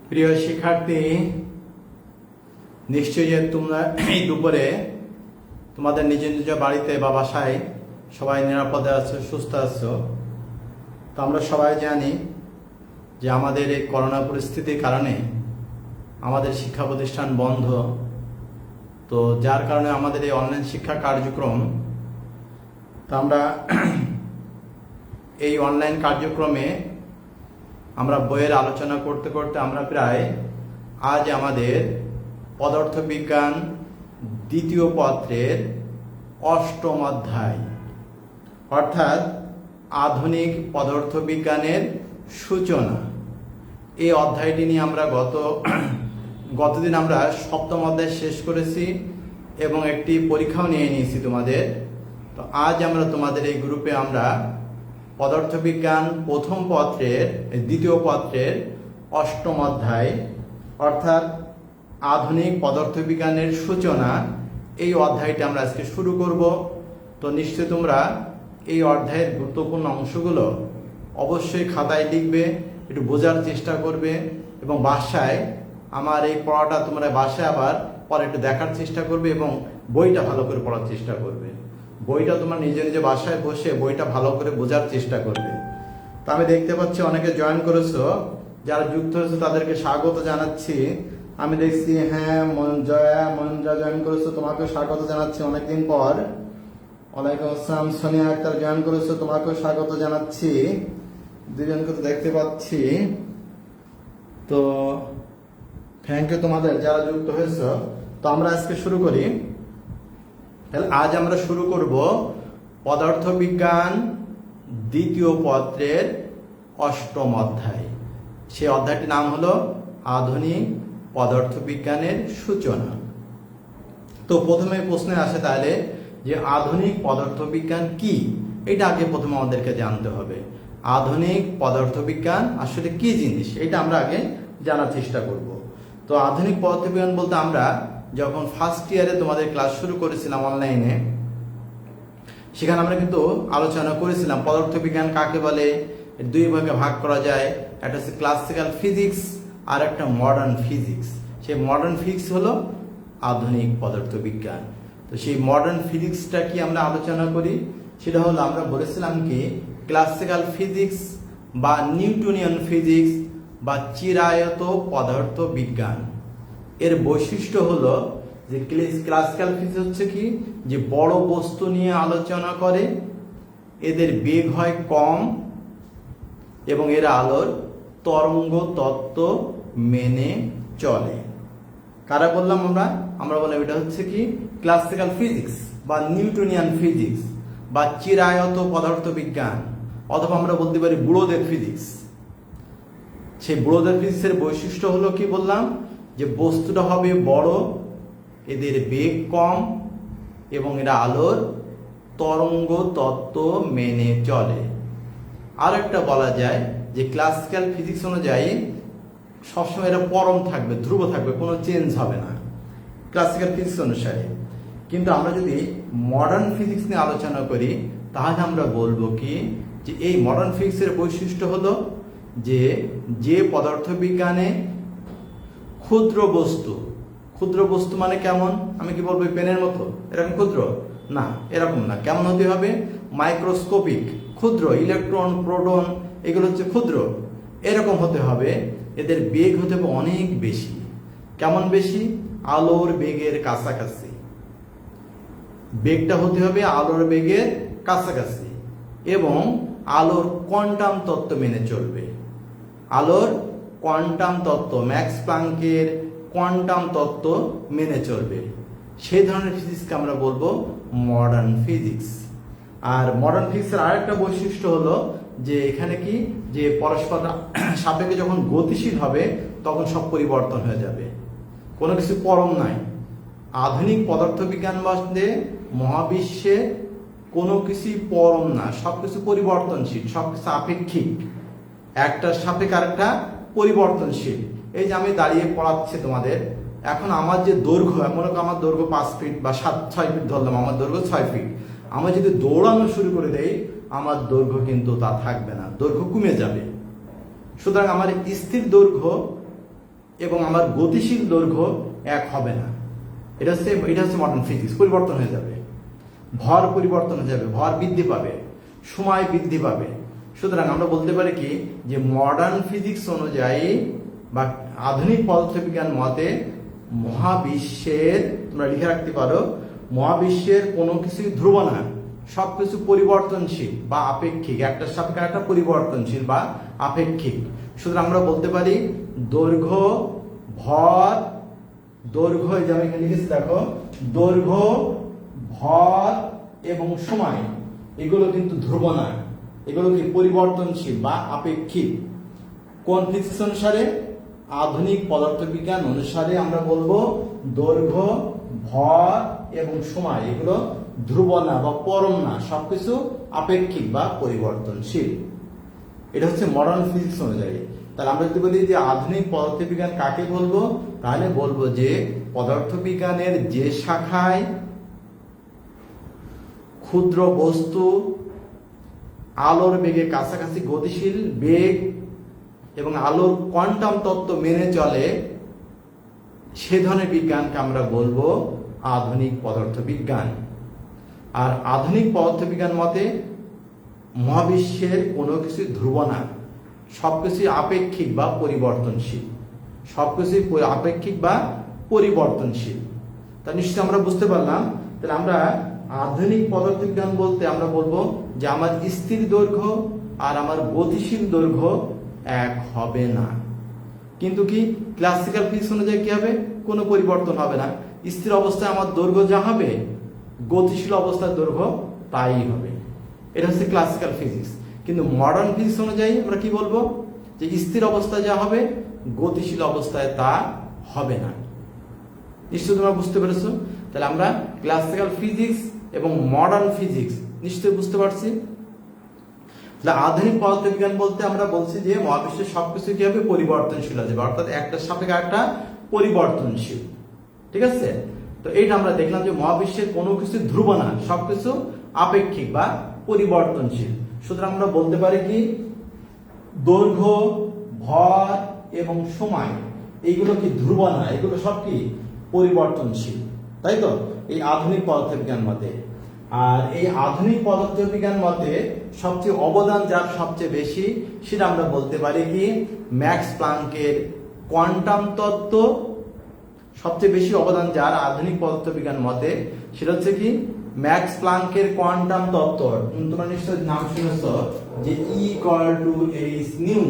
প্রিয় শিক্ষার্থী, নিশ্চয়ই যে তোমরা এই দুপুরে তোমাদের নিজ নিজ বাড়িতে বা বাসায় সবাই নিরাপদে আছো, সুস্থ আছো। তো আমরা সবাই জানি যে আমাদের এই করোনা পরিস্থিতির কারণে আমাদের শিক্ষা প্রতিষ্ঠান বন্ধ। তো যার কারণে আমাদের এই অনলাইন শিক্ষা কার্যক্রম, তো আমরা এই অনলাইন কার্যক্রমে আমরা বইয়ের আলোচনা করতে করতে আমরা প্রায় আজ আমাদের পদার্থবিজ্ঞান দ্বিতীয় পত্রের অষ্টম অধ্যায়, অর্থাৎ আধুনিক পদার্থবিজ্ঞানের সূচনা, এই অধ্যায়টি নিয়ে আমরা গতদিন আমরা সপ্তম অধ্যায় শেষ করেছি এবং একটি পরীক্ষাও নিয়ে নিয়েছি তোমাদের। তো আজ আমরা তোমাদের এই গ্রুপে আমরা পদার্থবিজ্ঞান প্রথম পত্রের দ্বিতীয় পত্রের অষ্টম অধ্যায়, অর্থাৎ আধুনিক পদার্থবিজ্ঞানের সূচনা, এই অধ্যায়টি আমরা আজকে শুরু করব। তো নিশ্চয়ই তোমরা এই অধ্যায়ের গুরুত্বপূর্ণ অংশগুলো অবশ্যই খাতায় লিখবে, একটু বোঝার চেষ্টা করবে এবং বাসায় আমার এই পড়াটা তোমরা বাসায় আবার পরে একটু দেখার চেষ্টা করবে এবং বইটা ভালো করে পড়ার চেষ্টা করবে। বইটা তোমার নিজে নিজে বাসায় বসে বইটা ভালো করে বোঝার চেষ্টা করবে। তো আমি দেখতে পাচ্ছি অনেকে জয়েন করেছো, যারা যুক্ত হয়েছে তাদেরকে স্বাগত জানাচ্ছি। আমি দেখছি হ্যাঁ মঞ্জা জয়েন করেছো, তোমাকেও স্বাগত জানাচ্ছি অনেকদিন পর। ওয়ালাইকুম আসসালাম। সোনিয়া আক্তার জয়েন করেছো, তোমাকেও স্বাগত জানাচ্ছি। দুজনকে তো দেখতে পাচ্ছি। তো থ্যাংক ইউ তোমাদের যারা যুক্ত হয়েছে। তো আমরা আজকে শুরু করি। তাহলে আজ আমরা শুরু করব পদার্থবিজ্ঞান দ্বিতীয় পত্রের অষ্টম অধ্যায়। সেই অধ্যায়টির নাম হলো আধুনিক পদার্থবিজ্ঞানের সূচনা। তো প্রথমে প্রশ্নে আসে তাহলে যে আধুনিক পদার্থবিজ্ঞান কি, এটা আগে প্রথমে আমাদেরকে জানতে হবে। আধুনিক পদার্থবিজ্ঞান আসলে কি জিনিস, এটা আমরা আগে জানার চেষ্টা করব। তো আধুনিক পদার্থবিজ্ঞান বলতে আমরা যখন ফার্স্ট ইয়ারে তোমাদের ক্লাস শুরু করেছিলাম অনলাইনে, সেখানে আমরা কিন্তু আলোচনা করেছিলাম পদার্থবিজ্ঞান কাকে বলে, দুই ভাগে ভাগ করা যায়। একটা হচ্ছে ক্লাসিক্যাল ফিজিক্স আর একটা মডার্ন ফিজিক্স। সেই মডার্ন ফিজিক্স হলো আধুনিক পদার্থবিজ্ঞান। তো সেই মডার্ন ফিজিক্সটা কি আমরা আলোচনা করি, সেটা হলো আমরা বলেছিলাম কি ক্লাসিক্যাল ফিজিক্স বা নিউটনিয়ান ফিজিক্স বা চিরায়ত পদার্থ বিজ্ঞান, এর বৈশিষ্ট্য হলো যে ক্লাসিক্যাল ফিজিক্স হচ্ছে কি যে বড় বস্তু নিয়ে আলোচনা করে, এদের বেগ হয় কম এবং এরা আলোর তরঙ্গ তত্ত্ব মেনে চলে। কারা বললাম আমরা বললাম এটা হচ্ছে কি ক্লাসিক্যাল ফিজিক্স বা নিউটনিয়ান ফিজিক্স বা চিরায়ত পদার্থ বিজ্ঞান, অথবা আমরা বলতে পারি বুড়োদের ফিজিক্স। সেই বুড়োদের ফিজিক্সের বৈশিষ্ট্য হলো কি বললাম, যে বস্তুটা হবে বড়, এদের বেগ কম এবং এরা আলোর তরঙ্গ তত্ত্ব মেনে চলে। আর একটা বলা যায় যে ক্লাসিক্যাল ফিজিক্স অনুযায়ী সবসময় এরা পরম থাকবে, ধ্রুব থাকবে, কোনো চেঞ্জ হবে না ক্লাসিক্যাল ফিজিক্স অনুসারে। কিন্তু আমরা যদি মডার্ন ফিজিক্স নিয়ে আলোচনা করি তাহলে আমরা বলবো কি যে এই মডার্ন ফিজিক্সের বৈশিষ্ট্য হলো যে পদার্থবিজ্ঞানে ক্ষুদ্র বস্তু মানে কেমন, আমি কি বলবো পেনের মতো এরকম ক্ষুদ্র না, এরকম না। কেমন হতে হবে, মাইক্রোস্কোপিক, ক্ষুদ্র, ইলেকট্রন প্রোটন এগুলো হচ্ছে ক্ষুদ্র, এরকম হতে হবে। এদের বেগ হতে হবে অনেক বেশি। কেমন বেশি, আলোর বেগের কাছাকাছি। বেগটা হতে হবে আলোর বেগের কাছাকাছি এবং আলোর কোয়ান্টাম তত্ত্ব মেনে চলবে। আলোর কোয়ান্টাম তত্ত্ব, ম্যাক্স প্লাঙ্কের কোয়ান্টাম তত্ত্ব মেনে চলবে। সেই ধরনের ফিজিক্সকে আমরা বলবো মডার্ন ফিজিক্স। আর মডার্ন ফিজিক্সের আরেকটা বৈশিষ্ট্য হলো যে এখানে কি যে পরস্পর সাপেক্ষে যখন গতিশীল হবে তখন সব পরিবর্তন হয়ে যাবে, কোনো কিছু পরম নাই। আধুনিক পদার্থবিজ্ঞান বাদে মহাবিশ্বে কোনো কিছুই পরম না, সবকিছু পরিবর্তনশীল, সবকিছু আপেক্ষিক, একটা সাপেক্ষে আরেকটা পরিবর্তনশীল। এই যে আমি দাঁড়িয়ে পড়াচ্ছি তোমাদের, এখন আমার যে দৈর্ঘ্য, মনে করো আমার দৈর্ঘ্য 5 ফিট বা 6 ফিট ধরলাম, আমার দৈর্ঘ্য 6 ফিট। আমরা যদি দৌড়ানো শুরু করে দেই আমার দৈর্ঘ্য কিন্তু তা থাকবে না, দৈর্ঘ্য কমে যাবে। সুতরাং আমার স্থির দৈর্ঘ্য এবং আমার গতিশীল দৈর্ঘ্য এক হবে না। এটা হচ্ছে মডার্ন ফিজিক্স। পরিবর্তন হয়ে যাবে, ভর পরিবর্তন হয়ে যাবে, ভর বৃদ্ধি পাবে, সময় বৃদ্ধি পাবে। সুতরাং আমরা বলতে পারি কি যে মডার্ন ফিজিক্স অনুযায়ী বা আধুনিক পদার্থবিজ্ঞান মতে মহাবিশ্বের, তোমরা লিখে রাখতে পারো, মহাবিশ্বের কোনো কিছু ধ্রুব না, সবকিছু পরিবর্তনশীল বা আপেক্ষিক, একটার সাপেক্ষে একটা পরিবর্তনশীল বা আপেক্ষিক। সুতরাং আমরা বলতে পারি দৈর্ঘ্য, ভর, দৈর্ঘ্য, এই যে আমি এখানে লিখেছি দেখো, দৈর্ঘ্য, ভর এবং সময় এগুলো কিন্তু ধ্রুব না, এগুলো কি পরিবর্তনশীল বা আপেক্ষিক। কোন ফিজিক্স অনুসারে? আধুনিক পদার্থবিজ্ঞান অনুসারে আমরা বলবো দৈর্ঘ্য, ভর এবং সময় এগুলো ধ্রুব না বা পরম না, সবকিছু আপেক্ষিক বা পরিবর্তনশীল। এটা হচ্ছে মডার্ন ফিজিক্স অনুযায়ী। তাহলে আমরা যদি বলি যে আধুনিক পদার্থবিজ্ঞান কাকে বলবো, তাহলে বলবো যে পদার্থবিজ্ঞানের যে শাখায় ক্ষুদ্র বস্তু আলোর বেগে কাছাকাছি গতিশীল বেগ এবং আলোর কোয়ান্টাম তত্ত্ব মেনে চলে, সে ধরনের বিজ্ঞানকে আমরা বলবো আধুনিক পদার্থবিজ্ঞান। আর আধুনিক পদার্থবিজ্ঞান মতে মহাবিশ্বের কোনো কিছু ধ্রুব না, সবকিছু আপেক্ষিক বা পরিবর্তনশীল, সবকিছু আপেক্ষিক বা পরিবর্তনশীল। তা নিশ্চয়ই আমরা বুঝতে পারলাম। তাহলে আমরা আধুনিক পদার্থবিজ্ঞান বলতে আমরা বলবো যে আমার স্থির দৈর্ঘ্য আর আমার গতিশীল দৈর্ঘ্য এক হবে না। কিন্তু কি ক্লাসিক্যাল ফিজিক্স অনুযায়ী কি হবে? কোনো পরিবর্তন হবে না। স্থির অবস্থায় আমার দৈর্ঘ্য যা হবে, গতিশীল অবস্থার দৈর্ঘ্য তাই হবে। এটা হচ্ছে ক্লাসিক্যাল ফিজিক্স। কিন্তু মডার্ন ফিজিক্স অনুযায়ী আমরা কি বলবো? যে স্থির অবস্থায় যা হবে, গতিশীল অবস্থায় তা হবে না। নিশ্চয়ই তোমরা বুঝতে পেরেছো। তাহলে আমরা ক্লাসিক্যাল ফিজিক্স এবং মডার্ন ফিজিক্স নিশ্চয়ই বুঝতে পারছি। তাহলে আধুনিক পদার্থবিজ্ঞান বলতে আমরা বলছি যে মহাবিশ্বের সবকিছু কি হবে? পরিবর্তনশীল আছে, অর্থাৎ একটার সাপেক্ষে একটা পরিবর্তনশীল। ঠিক আছে? তো এইটা আমরা দেখলাম যে মহাবিশ্বের কোনো কিছু ধ্রুব না, সবকিছু আপেক্ষিক বা পরিবর্তনশীল। সুতরাং আমরা বলতে পারি কি দৈর্ঘ্য, ভর এবং সময় এইগুলো কি ধ্রুব না, এগুলো সব কি পরিবর্তনশীল, তাই তো এই আধুনিক পদার্থবিজ্ঞান মতে। আর এই আধুনিক পদার্থবিজ্ঞান মতে সবচেয়ে অবদান যার সবচেয়ে বেশি, সেটা আমরা বলতে পারি কি ম্যাক্স প্লাঙ্কের কোয়ান্টাম তত্ত্ব। সবচেয়ে বেশি অবদান যার আধুনিক পদার্থবিজ্ঞান মতে, সেটা হচ্ছে কি ম্যাক্স প্লাঙ্কের কোয়ান্টাম তত্ত্ব। তোমরা নিশ্চয়ই নাম শুনেছ যে E=h নিউ,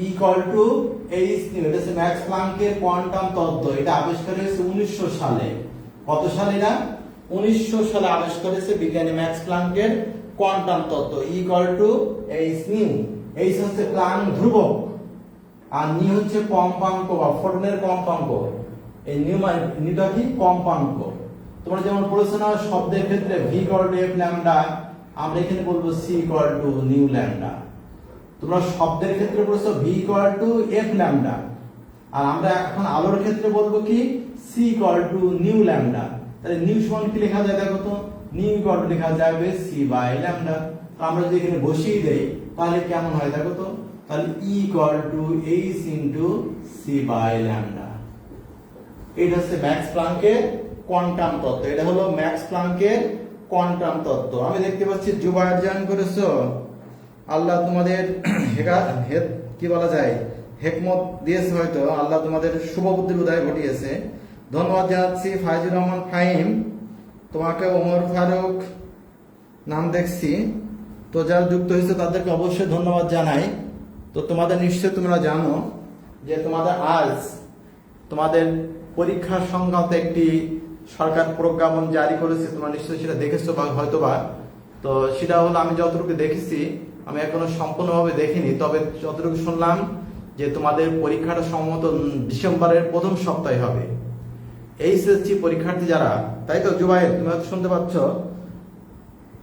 E=h নিউ। এটা হচ্ছে ম্যাক্স প্লাঙ্কের কোয়ান্টাম তত্ত্ব। এটা আবিষ্কার হয়েছে 1900 সালে। কত সালে? না 1900 সালে আবিষ্কার হয়েছে বিজ্ঞানী ম্যাক্স প্লাঙ্কের কোয়ান্টাম তত্ত্ব। E=h new. h হচ্ছে প্লাঙ্ক ধ্রুবক আর নিউ হচ্ছে কম্পাঙ্ক বা ফোটনের কম্পাঙ্ক। এই নিউটা কি কম্পাঙ্ক। তোমরা যেমন পড়েছো না শব্দের ক্ষেত্রে v=f ল্যামডা, আমরা এখানে বলবো c=নিউ ল্যামডা। তোমরা শব্দের ক্ষেত্রে পড়েছো v=f ল্যামডা, আর আমরা এখন আলোর ক্ষেত্রে বলবো কি c=নিউ ল্যামডা। তাহলে নিউ সমান কি লেখা যায় দেখো তো? নিউ লেখা যাবে c/ল্যামডা। আমরা যদি এখানে বসিয়ে দেই তাহলে কেমন হয় দেখো তো? তাহলে E=h c/ল্যামডা। এটা হচ্ছে ম্যাক্স প্লাঙ্কের কোয়ান্টাম তত্ত্ব। এটা হলো ম্যাক্স প্লাঙ্কের কোয়ান্টাম তত্ত্ব। আমি দেখতে পাচ্ছি জুবায়ের জয়েন করেছো। আল্লাহ তোমাদের কি বলা যায় হেকমত দিয়েছে, হয়তো আল্লাহ তোমাদের শুভ বুদ্ধির উদয় ঘটিয়েছে। ধন্যবাদ জানাচ্ছি ফাইজুর রহমান ফাহিম, তোমাকে ওমর ফারুক নাম দেখছি। তো যারা যুক্ত হয়েছে তাদেরকে অবশ্যই ধন্যবাদ জানাই। তো তোমাদের নিশ্চয় তোমরা জানো যে তোমাদের আজ তোমাদের পরীক্ষা সংক্রান্ত একটি সরকার প্রজ্ঞাপন জারি করেছে। তোমরা নিশ্চয়ই সেটা দেখেছো বা হয়তোবা। তো সেটা হলো, আমি যতটুকু দেখেছি, আমি এখনো সম্পূর্ণভাবে দেখিনি, তবে যতটুকু শুনলাম যে তোমাদের পরীক্ষাটা সম্ভবত ডিসেম্বরের প্রথম সপ্তাহে হবে। এইচএসসি পরীক্ষার্থী যারা, তাই তো জুবাইর তুমি হয়তো শুনতে পাচ্ছ,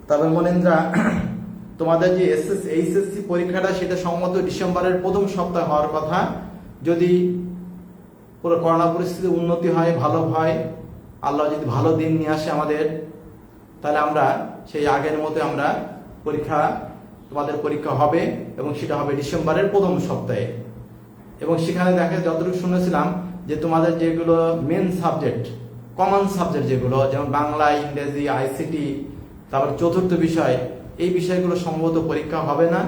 তবে মনিন্দ্রা, তোমাদের যে এইচএসসি পরীক্ষাটা সেটা সম্ভবত ডিসেম্বরের প্রথম সপ্তাহে হওয়ার কথা। যদি পুরো করোনা পরিস্থিতি উন্নতি হয়, ভালো হয়, আল্লাহ যদি ভালো দিন নিয়ে আসে আমাদের, তাহলে আমরা সেই আগের মতো আমরা তোমাদের পরীক্ষা হবে এবং সেটা হবে ডিসেম্বরের প্রথম সপ্তাহে। এবং সেখানে দেখে যতটুকু শুনেছিলাম যে তোমাদের যেগুলো মেন সাবজেক্ট, কমন সাবজেক্ট যেগুলো, যেমন বাংলা, ইংরেজি, আইসিটি, তারপর চতুর্থ বিষয়, এই বিষয়গুলো সম্ভবত পরীক্ষা হবে না।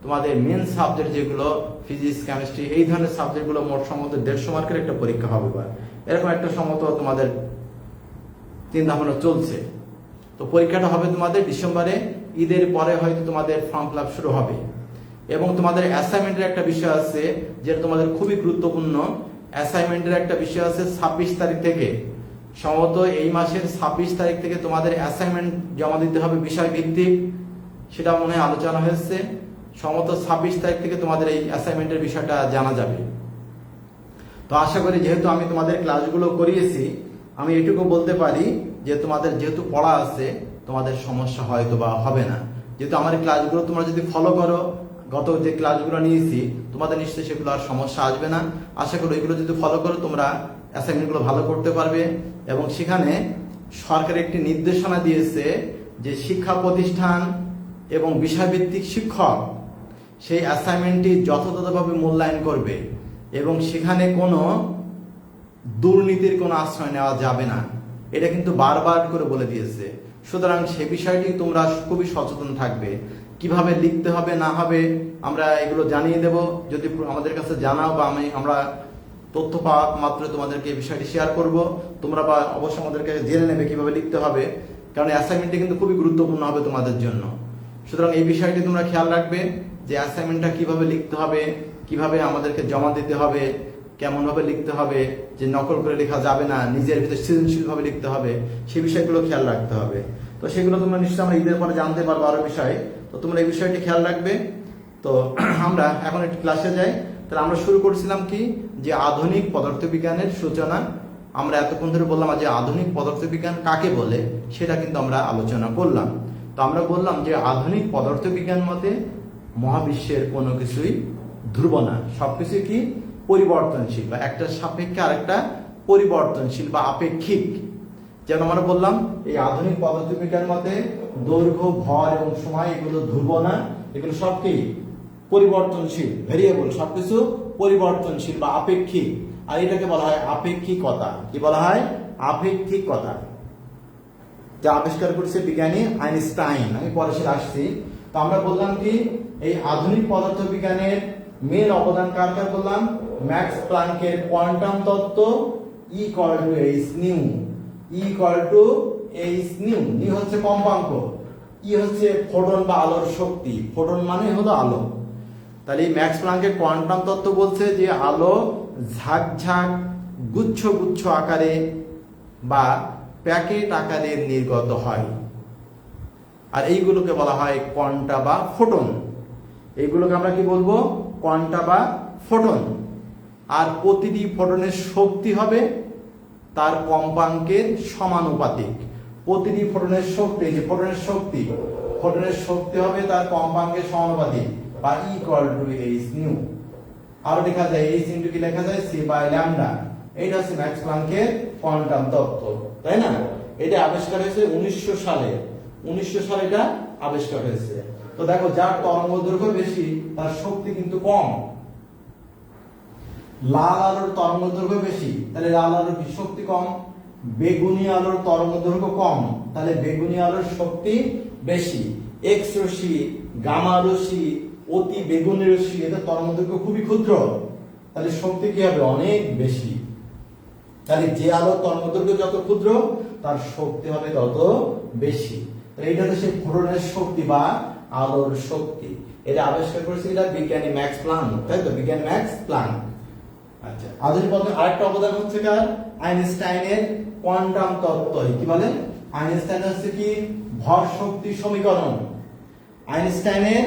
তোমাদের মেন সাবজেক্ট যেগুলো ফিজিক্স, কেমিস্ট্রি, এই ধরনের সাবজেক্টগুলো মোট সম্ভবত 150 মার্কের একটা পরীক্ষা হবে, বা এরকম একটা সম্ভবত তোমাদের চিন্তা ভাবনা চলছে। তো পরীক্ষাটা হবে তোমাদের ডিসেম্বরে, ঈদের পরে হয়তো তোমাদের ফর্ম ফিল আপ শুরু হবে। এবং তোমাদের অ্যাসাইনমেন্টের একটা বিষয় আছে যেটা তোমাদের খুবই গুরুত্বপূর্ণ। অ্যাসাইনমেন্টের একটা বিষয় আছে 26 তারিখ থেকে, সম্ভবত এই মাসের 26 তারিখ থেকে তোমাদের অ্যাসাইনমেন্ট জমা দিতে হবে বিষয় ভিত্তিক, সেটা মনে হয় আলোচনা হয়েছে। সম্ভবত 26 তারিখ থেকে তোমাদের এই অ্যাসাইনমেন্টের বিষয়টা জানা যাবে। তো আশা করি, যেহেতু আমি তোমাদের ক্লাসগুলো করিয়েছি, আমি এটুকু বলতে পারি যে তোমাদের যেহেতু পড়া আছে, তোমাদের সমস্যা হয়তো বা হবে না। যেহেতু আমার ক্লাসগুলো তোমরা যদি ফলো করো, গত যে ক্লাসগুলো নিয়েছি, তোমাদের নিশ্চয়ই সেগুলো আর সমস্যা আসবে না। আশা করি এগুলো যদি ফলো করো তোমরা অ্যাসাইনমেন্টগুলো ভালো করতে পারবে। এবং সেখানে সরকার একটি নির্দেশনা দিয়েছে যে শিক্ষা প্রতিষ্ঠান এবং বিষয়ভিত্তিক শিক্ষক সেই অ্যাসাইনমেন্টটি যথাযথভাবে মূল্যায়ন করবে এবং সেখানে কোনো দুর্নীতির কোনো আশ্রয় নেওয়া যাবে না, এটা কিন্তু বারবার করে বলে দিয়েছে। সুতরাং সে বিষয়টি তোমরা খুবই সচেতন থাকবে। কিভাবে লিখতে হবে না হবে আমরা এগুলো জানিয়ে দেব, যদি আমাদের কাছে জানাও বা আমরা তথ্য পাওয়া মাত্র তোমাদেরকে এই বিষয়টি শেয়ার করব। তোমরা বা অবশ্যই আমাদেরকে জেনে নেবে কিভাবে লিখতে হবে, কারণ অ্যাসাইনমেন্টটি কিন্তু খুবই গুরুত্বপূর্ণ হবে তোমাদের জন্য। সুতরাং এই বিষয়টি তোমরা খেয়াল রাখবে যে অ্যাসাইনমেন্টটা কিভাবে লিখতে হবে, কিভাবে আমাদেরকে জমা দিতে হবে, কেমনভাবে লিখতে হবে, যে নকল করে লেখা যাবে না, নিজের ভিতরে সৃজনশীলভাবে লিখতে হবে, সেই বিষয়গুলো খেয়াল রাখতে হবে। তো সেগুলো তোমরা নিশ্চয়ই আমরা ঈদের পরে জানতে পারবো আরো বিষয়। তো তোমরা এই বিষয়টি খেয়াল রাখবে। তো আমরা এখন একটি ক্লাসে যাই। তাহলে আমরা শুরু করছিলাম কি, যে আধুনিক পদার্থবিজ্ঞানের সূচনা। আমরা এতক্ষণ ধরে বললাম যে আধুনিক পদার্থবিজ্ঞান কাকে বলে, সেটা কিন্তু আমরা আলোচনা করলাম। তো আমরা বললাম যে আধুনিক পদার্থবিজ্ঞান মতে মহাবিশ্বের কোনো কিছুই ধ্রুব না, সবকিছু কি পরিবর্তনশীল, বা একটা সাপেক্ষে আরেকটা পরিবর্তনশীল বা আপেক্ষিক। যেন আমরা বললাম এই আধুনিক পদার্থবিজ্ঞান মতে দৈর্ঘ্য, ভর এবং সময় এগুলো ধ্রুব না, এগুলো সব কি পরিবর্তনশীল, ভেরিয়েবল, সবকিছু পরিবর্তনশীল বা আপেক্ষিক। আর এটাকে বলা হয় আপেক্ষিকতা। কি বলা হয়? আপেক্ষিকতা, যা আবিষ্কার করেছে বিজ্ঞানী আইনস্টাইন। আমি পরে সেটা আসছি। তো আমরা বললাম কি, এই আধুনিক পদার্থবিজ্ঞানের মেন অবদান কার কার বললাম? ম্যাক্স প্লাঙ্কের কোয়ান্টাম তত্ত্ব, E=h new, E=h new. New হচ্ছে কম্পাঙ্ক, ই হচ্ছে ফোটন বা আলোর শক্তি, ফোটন মানে হলো আলো। তাহলে ম্যাক্স প্লাঙ্কের কোয়ান্টাম তত্ত্ব বলছে যে আলো ঝাঁকঝাঁক, গুচ্ছ গুচ্ছ আকারে বা প্যাকেট আকারে নির্গত হয়, আর এইগুলোকে বলা হয় কোয়ান্টা বা ফোটন। এইগুলোকে আমরা কি বলবো? কোয়ান্টা বা ফোটন। আর প্রতিটি ফোটনের শক্তি হবে তার কম্পাঙ্কের সমানুপাতিক। প্রতিটি ফোটনের শক্তি, যে ফোটনের শক্তি হবে তার কম্পাঙ্কের সমানুপাতিক, বা E=h নিউ। আরো লেখা যায় h ইনটু কি লেখা যায়? c/λ। এইটা হচ্ছে ম্যাক্স প্লাঙ্কের কোয়ান্টাম তত্ত্ব, তাই না? এটা আবিষ্কার হয়েছে 1900 সালে। 1900 সালে এটা আবিষ্কার হয়েছে। তো দেখো, যার তরঙ্গদৈর্ঘ্য বেশি তার শক্তি কিন্তু কম। লাল আলোর তরঙ্গদৈর্ঘ্য বেশি, তাহলে লাল আলোর শক্তি কম। বেগুনি আলোর তরঙ্গদৈর্ঘ্য কম, তাহলে বেগুনি আলোর শক্তি বেশি। এক্স রশ্মি, গামা রশ্মি, অতি বেগুনি রশ্মি, এদের তরঙ্গদৈর্ঘ্য খুবই ক্ষুদ্র, তাহলে শক্তি কি হবে? অনেক বেশি। তাহলে যে আলোর তরঙ্গদৈর্ঘ্য যত ক্ষুদ্র তার শক্তি হবে তত বেশি। এইটা হচ্ছে সেই ফোটনের শক্তি বা আলোর শক্তি। এটা আবিষ্কার করেছে এটা বিজ্ঞানী ম্যাক্স প্লাঙ্ক, তাই তো? বিজ্ঞানী ম্যাক্স প্লাঙ্ক। আচ্ছা, আধুনিক পদার্থের আরেকটা অবদান হচ্ছে কার? আইনস্টাইনের কোয়ান্টাম তত্ত্ব। কি বলে? আইনস্টাইন হচ্ছে কি ভর শক্তি সমীকরণ। আইনস্টাইনের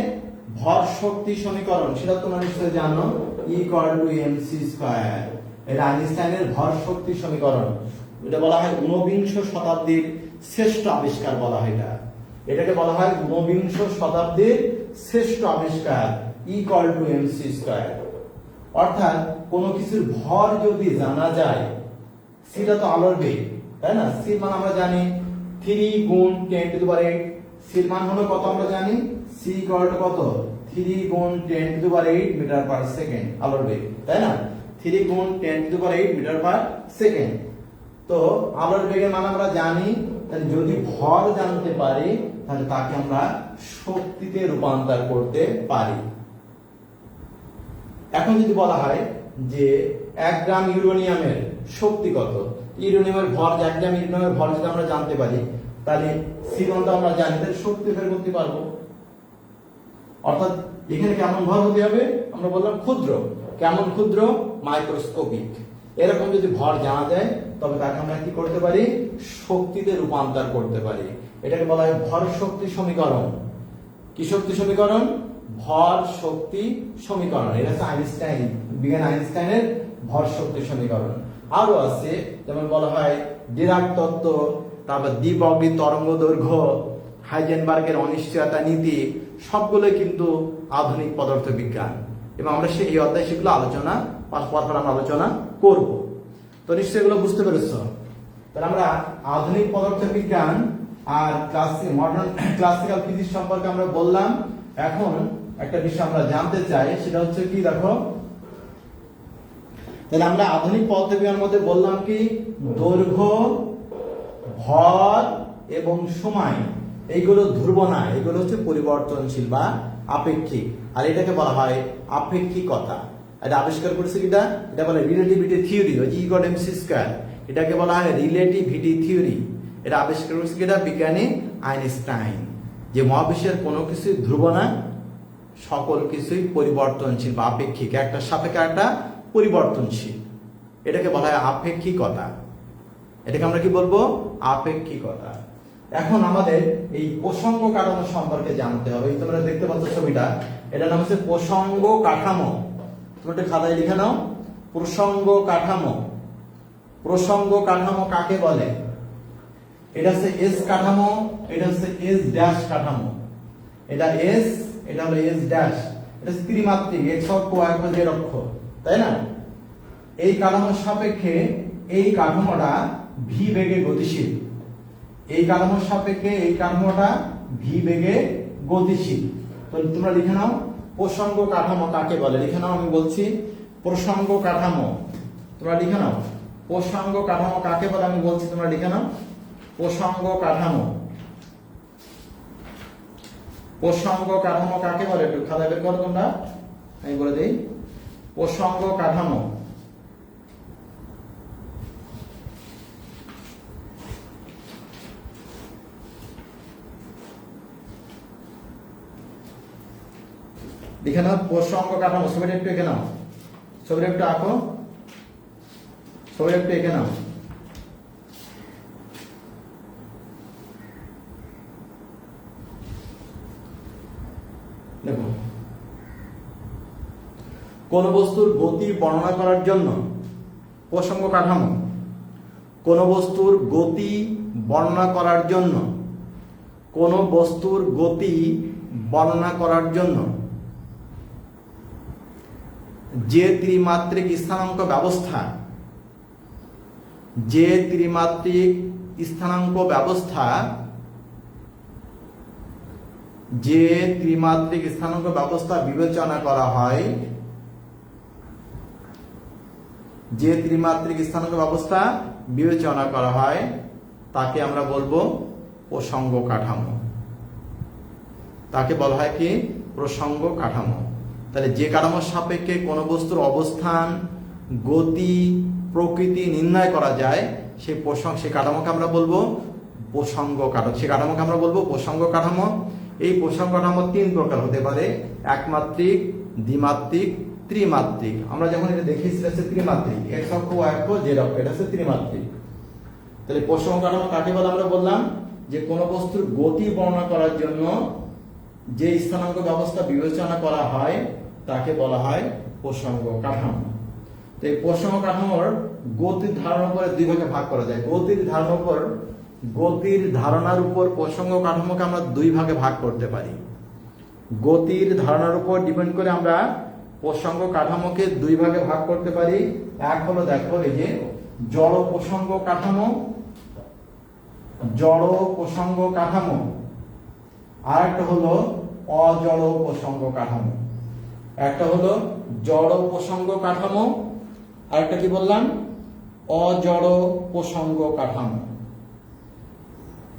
ভর শক্তি সমীকরণ, সেটা তোমরা নিশ্চয়ই জানো, E=mc²। এটা আইনস্টাইনের ভর শক্তি সমীকরণ। এটা বলা হয় ঊনবিংশ শতাব্দীর শ্রেষ্ঠ আবিষ্কার বলা হয়। এটাকে বলা হয় ঊনবিংশ শতাব্দীর শ্রেষ্ঠ আবিষ্কার, E=mc²। অর্থাৎ কোনো কিছুর ভর যদি জানা যায়, সেটা তো আলোর বেগ, তাই না? সি মান আমরা জানি 3 × 10⁸। সির মান হলো কত আমরা জানি? c কত? 3 3 গুণ 10 to the power 8 metre per second আলোর বেগ, তাই না? 3 গুণ 10 to the power 8 metre per second. তো আলোর বেগের মান আমরা জানি, তাহলে যদি ভর জানতে পারি তাহলে তাকে আমরা শক্তিতে রূপান্তর করতে পারি। এখন যদি বলা হয় যে 1 গ্রাম ইউরেনিয়ামের শক্তি কত, ইউরেনিয়ামের ভর, 1 গ্রাম ইউরেনিয়ামের ভর যদি আমরা জানতে পারি তাহলে C1 তো আমরা জানি, তাহলে শক্তি বের করতে পারবো। অর্থাৎ এখানে কেমন ভর হতে হবে, আমরা বললাম ক্ষুদ্র। কেমন ক্ষুদ্র? মাইক্রোস্কোপিক। এরকম যদি ভর জানা যায় তবে তাকে আমরা কি করতে পারি, শক্তিতে রূপান্তর করতে পারি। এটাকে বলা হয় ভর শক্তি সমীকরণ। কি শক্তি সমীকরণ? ভর শক্তি সমীকরণ। এটা হচ্ছে আইনস্টাইন, বিজ্ঞানী আইনস্টাইনের ভর শক্তি সমীকরণ। আরো আছে, যেমন বলা হয় ডিরাক তত্ত্ব, তারপর দ্বিবর্গী তরঙ্গ দৈর্ঘ্য, হাইজেনবার্গের অনিশ্চয়তা নীতি, সবগুলোই কিন্তু আধুনিক পদার্থবিজ্ঞান। এবং আমরা এই অধ্যায়ে সেগুলো আলোচনা পরপর আমরা আলোচনা করব। তো নিশ্চয়ই এগুলো বুঝতে পেরেছ। তাহলে আমরা আধুনিক পদার্থবিজ্ঞান আর মডার্ন ক্লাসিক্যাল ফিজিক্স সম্পর্কে আমরা বললাম। এখন একটা বিষয় আমরা জানতে চাই, সেটা হচ্ছে কি, দেখো, তাহলে আমরা আধুনিক পদার্থবিজ্ঞানের মধ্যে বললাম কি, দৈর্ঘ্য, ভর এবং সময় এইগুলো ধ্রুব না, এগুলো হচ্ছে পরিবর্তনশীল বা আপেক্ষিক। আর এটাকে বলা হয় আপেক্ষিকতা। এটা আবিষ্কার করেছে কিটা, এটা বলে রিলেটিভিটি থিওরি, ওই যে E=mc²। এটাকে বলা হয় রিলেটিভিটি থিওরি। এটা আবিষ্কার করেছে কিটা, বিজ্ঞানী আইনস্টাইন। যে মহাবিশ্বের কোনো কিছুই ধ্রুব না, সকল কিছুই পরিবর্তনশীল বা আপেক্ষিক, একটা সাপেক্ষে একটা পরিবর্তনশীল। এটাকে বলা হয় আপেক্ষিকতা। এটাকে আমরা কি বলবো, আপেক্ষিকতা। এখন আমাদের এই প্রসঙ্গ কাঠামো সম্পর্কে জানতে হবে। তোমরা দেখতে পাচ্ছ ছবিটা, এটার নাম হচ্ছে প্রসঙ্গ কাঠামো। তোমরা একটা খাতায় লিখে নাও, প্রসঙ্গ কাঠামো। প্রসঙ্গ কাঠামো কাকে বলে? এটা হচ্ছে এস কাঠামো, এটা হচ্ছে এস ড্যাশ কাঠামো। এটা এস, এটা হলো এস ড্যাশ। এটা হচ্ছে ত্রিমাত্রিক, এক্স অক্ষ, ওয়াই অক্ষ, জেড অক্ষ, তাই না? এই কাঠামোর সাপেক্ষে এই কাঠামোটা ভি বেগে গতিশীল। এই কাঠামোর সাপেক্ষে এই কাঠামোটা ভি বেগে গতিশীল। তো তোমরা লিখে নাও প্রসঙ্গ কাঠামো কাকে বলে, লিখে নাও। আমি বলছি প্রসঙ্গ কাঠামো, তোমরা লিখে নাও। প্রসঙ্গ কাঠামো কাকে বলে আমি বলছি, তোমরা লিখে নাও। প্রসঙ্গ কাঠামো, প্রসঙ্গ কাঠামো কাকে বলে একটু খাতায় বের করো তোমরা, আমি বলে দিই। প্রসঙ্গ কাঠামো, লিখে নাও প্রসঙ্গ কাঠামো। ছবিটা একটু এঁকে নাও, ছবিটা একটু আঁকো, ছবিটা একটু এঁকে নাও। দেখো, কোন বস্তুর গতি বর্ণনা করার জন্য প্রসঙ্গ কাঠামো, কোন বস্তুর গতি বর্ণনা করার জন্য, কোন বস্তুর গতি বর্ণনা করার জন্য যে ত্রিমাত্রিক স্থানাঙ্ক ব্যবস্থা, যে ত্রিমাত্রিক স্থানাঙ্ক ব্যবস্থা, যে ত্রিমাত্রিক স্থানাঙ্ক ব্যবস্থা বিবেচনা করা হয়, যে ত্রিমাত্রিক স্থানাঙ্ক ব্যবস্থা বিবেচনা করা হয় তাকে আমরা বলবো প্রসঙ্গ কাঠামো। তাকে বলা হয় কি, প্রসঙ্গ কাঠামো। তাহলে যে কাঠামোর সাপেক্ষে কোনো বস্তুর অবস্থান, গতি, প্রকৃতি নির্ণয় করা যায় সেই কাঠামোকে আমরা বলবো প্রসঙ্গ কাঠামো। সেই কাঠামোকে আমরা বলবো প্রসঙ্গ কাঠামো। এই প্রসঙ্গ কাঠামো 3 প্রকার হতে পারে, একমাত্রিক, দ্বিমাত্রিক, ত্রিমাত্রিক। আমরা যখন এটা দেখেছি এটা হচ্ছে ত্রিমাত্রিক, এক্স অক্ষ, ওয়াই অক্ষ, জেড অক্ষ, এটা হচ্ছে ত্রিমাত্রিক। তাহলে প্রসঙ্গ কাঠামো কাকে বলে আমরা বললাম, যে কোনো বস্তুর গতি বর্ণনা করার জন্য যে স্থানাঙ্ক ব্যবস্থা বিবেচনা করা হয় তাকে বলা হয় প্রসঙ্গ কাঠামো। তো এই প্রসঙ্গ কাঠামোর গতির ধারণার উপরে 2 ভাগে ভাগ করা যায়। গতির ধারণার উপর প্রসঙ্গ কাঠামোকে আমরা 2 ভাগে ভাগ করতে পারি। গতির ধারণার উপর ডিপেন্ড করে আমরা প্রসঙ্গ কাঠামোকে 2 ভাগে ভাগ করতে পারি। এক হলো, দেখো, এই যে জড় প্রসঙ্গ কাঠামো, জড় প্রসঙ্গ কাঠামো। আর একটা হলো অজড় প্রসঙ্গ কাঠামো। একটা হলো জড় প্রসঙ্গ কাঠামো, আর একটা কি বললাম, অজড় প্রসঙ্গ কাঠামো।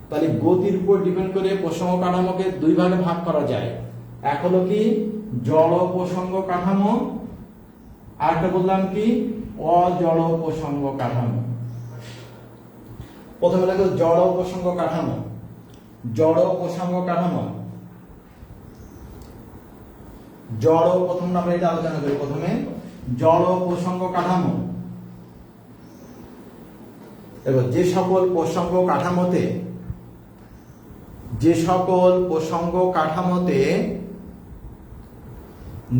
তাহলে গতির উপর ডিপেন্ড করে প্রসঙ্গ কাঠামোকে দুই ভাগে ভাগ করা যায়। এক হলো কি জড় প্রসঙ্গ কাঠামো, আর একটা বললাম কি অজড় প্রসঙ্গ কাঠামো। প্রথমে দেখো জড় প্রসঙ্গ কাঠামো। জড় প্রসঙ্গ কাঠামো, জড়, প্রথম আমরা এটা আলোচনা করি। প্রথমে জড় প্রসঙ্গ কাঠামো। দেখো যে সকল প্রসঙ্গ কাঠামোতে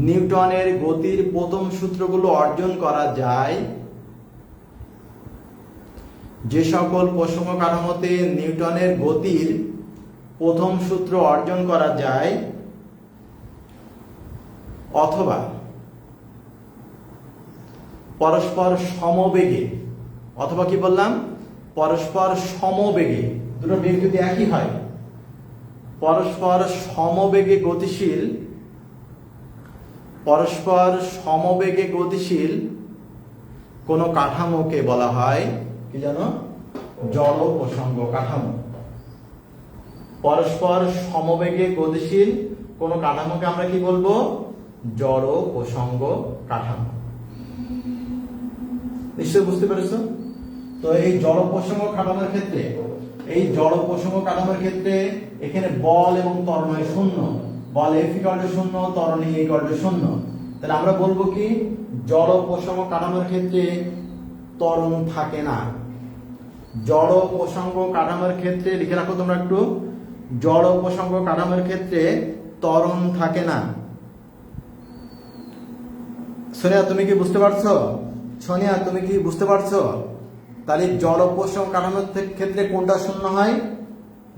নিউটনের গতির প্রথম সূত্রগুলো অর্জন করা যায়, যে সকল প্রসঙ্গ কাঠামোতে নিউটনের গতির প্রথম সূত্র অর্জন করা যায়, অথবা পরস্পর সমবেগে, অথবা কি বললাম, পরস্পর সমবেগে, দুটো বেগ যদি একই হয়, পরস্পর সমবেগে গতিশীল, পরস্পর সমবেগে গতিশীল কোন কাঠামোকে বলা হয় কি জানো, জড় প্রসঙ্গ কাঠামো। পরস্পর সমবেগে গতিশীল কোন কাঠামোকে আমরা কি বলবো, জড় প্রসঙ্গ কাঠামো। নিশ্চয় বুঝতে পেরেছো? তো এই জড় প্রসঙ্গ কাঠামোর ক্ষেত্রে, এই জড় প্রসঙ্গ কাঠামোর ক্ষেত্রে এখানে বল এবং ত্বরণ হয় শূন্য। বল F = 0, ত্বরণ E = 0। তাহলে আমরা বলবো কি জড় প্রসঙ্গ কাঠামোর ক্ষেত্রে ত্বরণ থাকে না। জড় প্রসঙ্গ কাঠামোর ক্ষেত্রে লিখে রাখো তোমরা একটু, জড় প্রসঙ্গ কাঠামোর ক্ষেত্রে ত্বরণ থাকে না। সোনিয়া তুমি কি বুঝতে পারছো? সোনিয়া তুমি কি বুঝতে পারছো? তাহলে জড় প্রসঙ্গ কাঠামোর ক্ষেত্রে কোনটা শূন্য হয়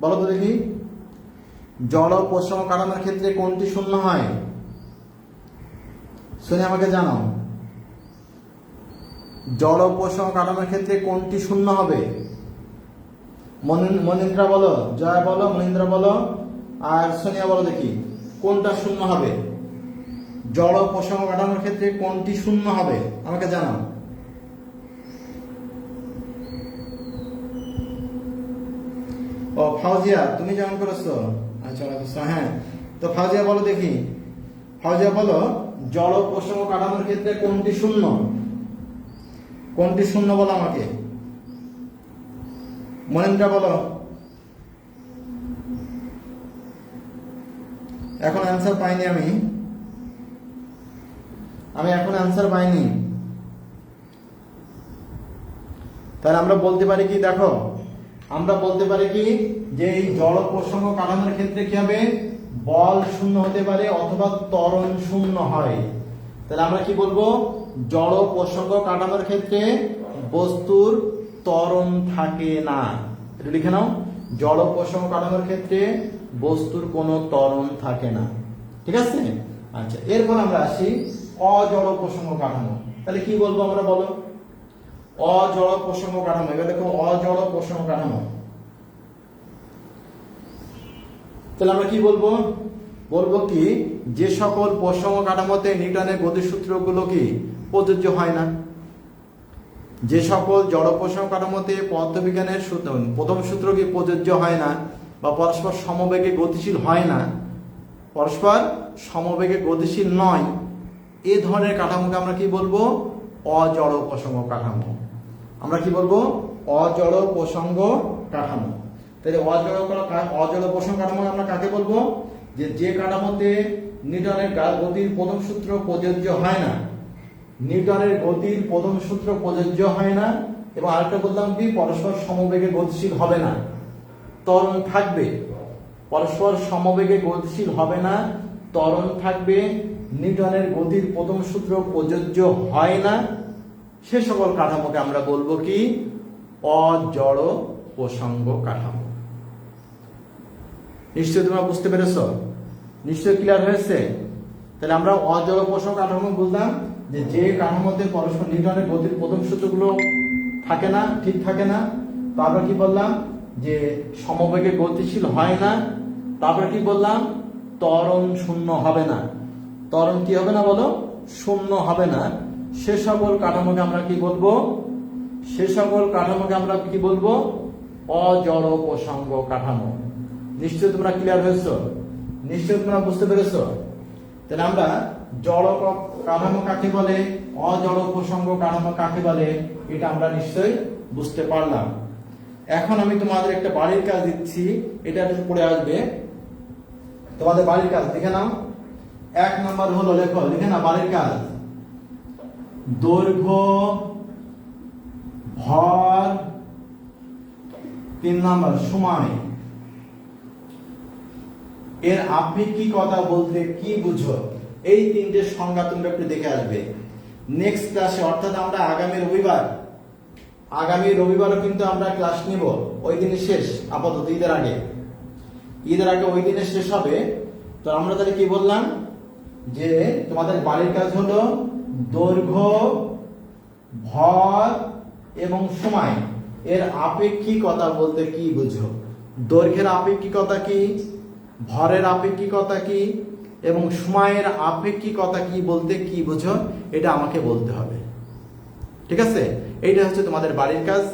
বলো তো দেখি। জড় প্রসঙ্গ কাঠামোর ক্ষেত্রে কোনটি শূন্য হয়? সোনিয়া আমাকে জানাও, জড় প্রসঙ্গ কাঠামোর ক্ষেত্রে কোনটি শূন্য হবে? মনীন্দ্রা বলো, জয়া বলো, মনীন্দ্রা বলো, আর সোনিয়া বলো দেখি কোনটা শূন্য হবে। জড় প্রসঙ্গ কাঠামোর ক্ষেত্রে কোনটি শূন্য হবে আমাকে জানাও। ও ফাউজিয়া তুমি যেমন করেছো, আচ্ছা হ্যাঁ, তো ফাউজিয়া বলো দেখি, ফাউজিয়া বলো জড় প্রসঙ্গ কাঠামোর ক্ষেত্রে কোনটি শূন্য, কোনটি শূন্য বলো আমাকে। মনীন্দ্রা বলো, এখন অ্যান্সার পাইনি আমি এখন অ্যান্সার পাইনি। তাহলে আমরা বলতে পারি কি, দেখো আমরা বলতে পারি কি যে এই জড় প্রসঙ্গ কাঠামোর ক্ষেত্রে কি হবে, বল শূন্য হতে পারে অথবা ত্বরণ শূন্য হয়। তাহলে আমরা কি বলবো, জড় প্রসঙ্গ কাঠামোর ক্ষেত্রে বস্তুর ত্বরণ থাকে না। এটা লিখে নাও, জড় প্রসঙ্গ কাঠামোর ক্ষেত্রে বস্তুর কোনো ত্বরণ থাকে না। ঠিক আছে? আচ্ছা, এরপর আমরা আসি অজড় প্রসঙ্গ কাঠামো। তাহলে কি বলবো আমরা বলো, অজড় প্রসঙ্গ কাঠামো। এবার দেখো অজড় প্রসঙ্গ কাঠামো, তাহলে আমরা কি বলবো, বলবো কি যে সকল প্রসঙ্গ কাঠামোতে নিউটনের গতিসূত্রগুলো কি প্রযোজ্য হয় না। যে সকল জড় প্রসঙ্গ কাঠামোতে পদার্থবিজ্ঞানের প্রথম সূত্র কি প্রযোজ্য হয় না, বা পরস্পর সমবেগে গতিশীল হয় না, পরস্পর সমবেগে গতিশীল নয়, এ ধরনের কাঠামোকে আমরা কি বলবো, অজড় প্রসঙ্গ কাঠামো। আমরা কি বলবো, অজড় প্রসঙ্গ কাঠামো। তাহলে অজড় প্রসঙ্গ কাঠামো আমরা কাকে বলবো, যে কাঠামোতে নিউটনের গতির প্রথম সূত্র প্রযোজ্য হয় না, নিউটনের গতির প্রথম সূত্র প্রযোজ্য হয় না, এবং আরেকটা বললাম কি পরস্পর সমবেগে গতিশীল হবে না, ত্বরণ থাকবে। পরস্পর সমবেগে গতিশীল হবে না, ত্বরণ থাকবে, নিউটনের গতির প্রথম সূত্র প্রযোজ্য হয় না, সে সকল কাঠামোকে আমরা বলবো কি অজড় প্রসঙ্গ কাঠামো। নিশ্চয় তোমরা বুঝতে পেরেছো? নিশ্চয় ক্লিয়ার হয়েছে? তাহলে আমরা অজড় প্রসঙ্গ কাঠামো বুঝলাম যে কাঠামোতে পরস্পর নিউটনের গতির প্রথম সূত্রগুলো থাকে না, ঠিক থাকে না। তারপর কি বললাম, যে সমবেগে গতিশীল হয় না। তারপর কি বললাম, ত্বরণ শূন্য হবে না। ত্বরণ কি হবে না বলো? শূন্য হবে না। সে সকল কাঠামোকে আমরা কি বলবো? সে সকল কাঠামোকে আমরা কি বলবো? অজড় প্রসঙ্গ কাঠামো। নিশ্চয় তোমরা ক্লিয়ার হয়েছো? নিশ্চয় তোমরা বুঝতে পেরেছো? তাহলে আমরা জড় কাঠামো কাকে বলে, অজড় প্রসঙ্গ কাঠামো কাকে বলে, এটা আমরা নিশ্চয়ই বুঝতে পারলাম। এখন আমি তোমাদের একটা বাড়ির কাজ দিচ্ছি, এটা একটু পড়ে আসবে। তোমাদের বাড়ির কাজ লিখে নাও। 1 নম্বর হলো, লেখো, লিখে নাও বাড়ির কাজ। দৈর্ঘ্য, ভর, 3 নম্বর সময়। এর আপেক্ষিকতা বলতে কি বুঝো? এই 3টে সংজ্ঞা তোমরা একটু দেখে আসবে নেক্সট ক্লাসে, অর্থাৎ আমরা আগামী রবিবারও কিন্তু আমরা ক্লাস নিব। ওই দিনে শেষ, আপাতত ঈদের আগে ওই দিনে শেষ হবে। তো আমরা তাহলে কি বললাম, যে তোমাদের বাড়ির কাজ হলো দৈর্ঘ্য, ভর এবং সময় এর আপেক্ষিকতা বলতে কি বুঝো? দৈর্ঘ্যের আপেক্ষিকতা কি, ভরের আপেক্ষিকতা কি এবং সময়ের আপেক্ষিকতা কি বলতে কি বুঝো, এটা আমাকে বলতে হবে। ঠিক আছে? এইটা হচ্ছে তোমাদের বাড়ির কাজ।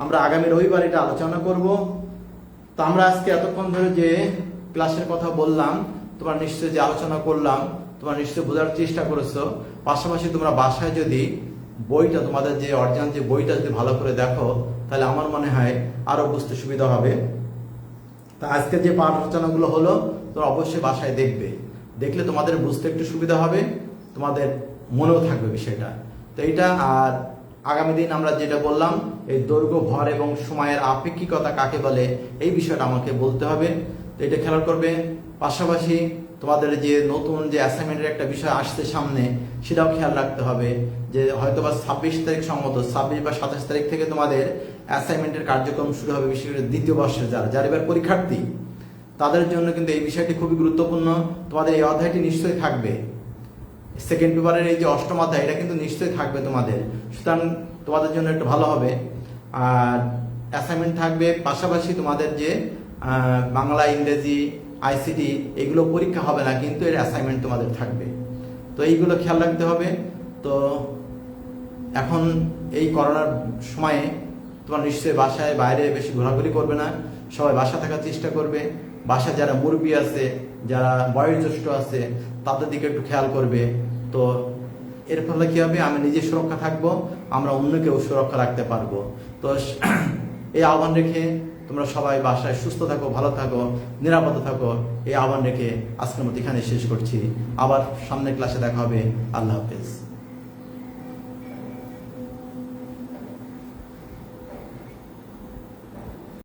আমরা আগামী রবিবার এটা আলোচনা করব। তো আমরা আজকে এতক্ষণ ধরে যে ক্লাসের কথা বললাম, তোমরা নিশ্চয়ই যে আলোচনা করলাম, তোমরা নিশ্চয়ই বোঝার চেষ্টা করেছো। পাশাপাশি তোমরা বাসায় যদি বইটা, তোমাদের যে অরিজিনাল যে বইটা যদি ভালো করে দেখো, তাহলে আমার মনে হয় আরো বুঝতে সুবিধা হবে। তা আজকে যে পাঠ আলোচনাগুলো হলো, তোমরা অবশ্যই বাসায় দেখলে তোমাদের বুঝতে একটু সুবিধা হবে, তোমাদের মনেও থাকবে বিষয়টা। তো এইটা, আর আগামী দিন আমরা যেটা বললাম, এই দৈর্ঘ্য, ভর এবং সময়ের আপেক্ষিকতা কাকে বলে, এই বিষয়টা আমাকে বলতে হবে। তো এটা খেয়াল করবে। পাশাপাশি তোমাদের যে নতুন যে অ্যাসাইনমেন্টের একটা বিষয় আসছে সামনে, সেটাও খেয়াল রাখতে হবে যে হয়তো বা 26 তারিখ সম্মত, 26 বা 27 তারিখ থেকে তোমাদের অ্যাসাইনমেন্টের কার্যক্রম শুরু হবে। বিশেষ করে দ্বিতীয় বর্ষের যারা এবার পরীক্ষার্থী, তাদের জন্য কিন্তু এই বিষয়টি খুবই গুরুত্বপূর্ণ। তোমাদের এই অধ্যায়টি নিশ্চয়ই থাকবে। সেকেন্ড পেপারের এই যে 8ম অধ্যায়, এটা কিন্তু নিশ্চয়ই থাকবে তোমাদের। সুতরাং তোমাদের জন্য একটু ভালো হবে। আর অ্যাসাইনমেন্ট থাকবে, পাশাপাশি তোমাদের যে বাংলা, ইংরেজি, আইসিটি এগুলো পরীক্ষা হবে না, কিন্তু এর অ্যাসাইনমেন্ট তোমাদের থাকবে। তো এইগুলো খেয়াল রাখতে হবে। তো এখন এই করোনার সময়ে তোমরা নিশ্চয়ই বাসায় বাইরে বেশি ঘোরাঘুরি করবে না, সবাই বাসা থাকার চেষ্টা করবে। বাসায় যারা মুরব্বী আছে, যারা বয়োজ্যেষ্ঠ আছে, তাদের দিকে একটু খেয়াল করবে। তো এর ফলে কি হবে, আমি নিজে সুরক্ষা থাকবো, আমরা অন্যকেও সুরক্ষা রাখতে পারবো। তো এই আহ্বান রেখে তোমরা সবাই বাসায় সুস্থ থাকো, ভালো থাকো, নিরাপদে থাকো, এই আহ্বান রেখে আজকের মতো এখানে শেষ করছি। আবার সামনের ক্লাসে দেখা হবে। আল্লাহ হাফেজ।